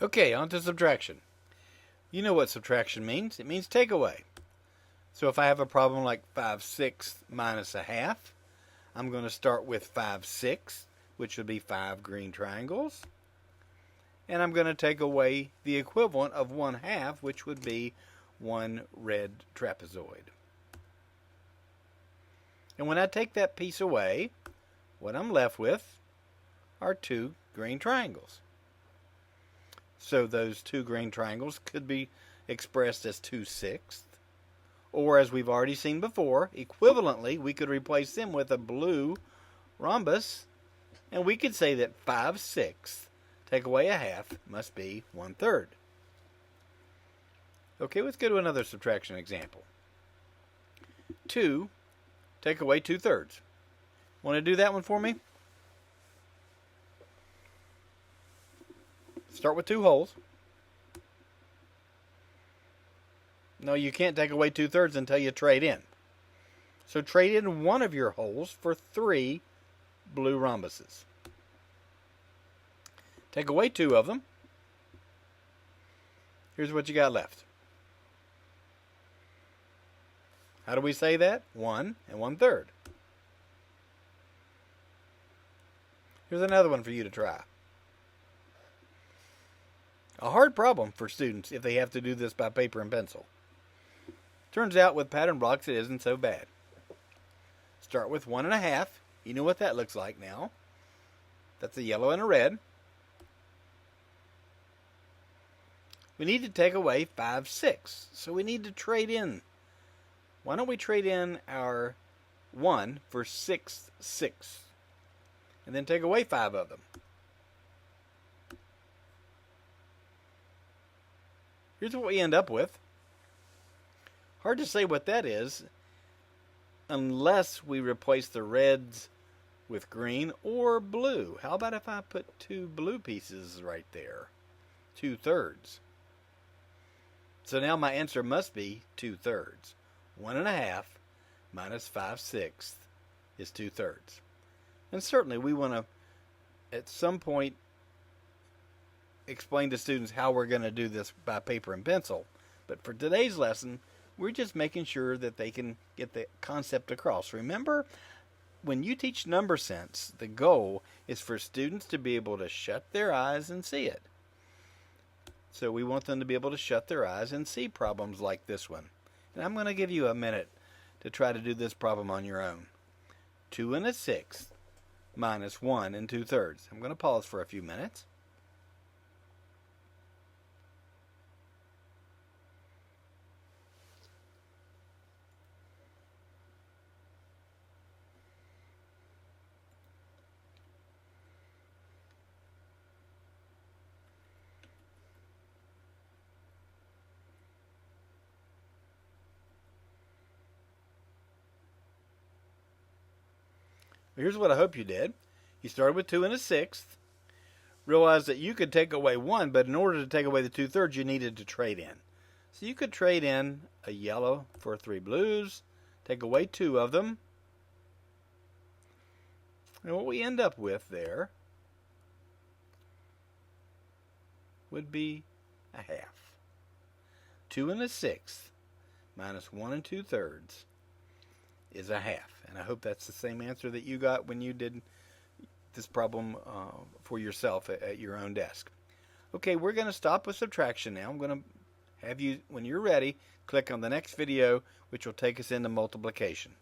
Okay, on to subtraction. You know what subtraction means. It means take away. So if I have a problem like 5/6 minus a half, I'm going to start with 5/6, which would be 5 green triangles. And I'm going to take away the equivalent of 1/2, which would be 1 red trapezoid. And when I take that piece away, what I'm left with are 2 green triangles. So those 2 green triangles could be expressed as 2/6, or as we've already seen before, equivalently, we could replace them with a blue rhombus, and we could say that 5/6 take away a half must be 1/3. Okay, let's go to another subtraction example. 2 take away 2/3. Want to do that one for me? Start with 2 holes. No, you can't take away 2/3 until you trade in. So trade in one of your holes for 3 blue rhombuses. Take away 2 of them. Here's what you got left. How do we say that? 1 and 1/3. Here's another one for you to try. A hard problem for students if they have to do this by paper and pencil. Turns out with pattern blocks it isn't so bad. Start with 1.5. You know what that looks like now. That's a yellow and a red. We need to take away 5/6. So we need to trade in. Why don't we trade in our 1 for 6/6? And then take away 5 of them. Here's what we end up with. Hard to say what that is unless we replace the reds with green or blue. How about if I put 2 blue pieces right there? 2/3. So now my answer must be 2/3. 1.5 minus 5/6 is 2/3. And certainly we want to, at some point, explain to students how we're going to do this by paper and pencil. But for today's lesson, we're just making sure that they can get the concept across. Remember, when you teach number sense, the goal is for students to be able to shut their eyes and see it. So we want them to be able to shut their eyes and see problems like this one. And I'm going to give you a minute to try to do this problem on your own. 2 1/6 minus 1 2/3. I'm going to pause for a few minutes. Here's what I hope you did. You started with 2 1/6. Realized that you could take away 1, but in order to take away the 2/3, you needed to trade in. So you could trade in a yellow for 3 blues, take away 2 of them. And what we end up with there would be a half. 2 1/6 minus 1 2/3 is a half. And I hope that's the same answer that you got when you did this problem for yourself at your own desk. Okay, we're going to stop with subtraction now. I'm going to have you, when you're ready, click on the next video, which will take us into multiplication.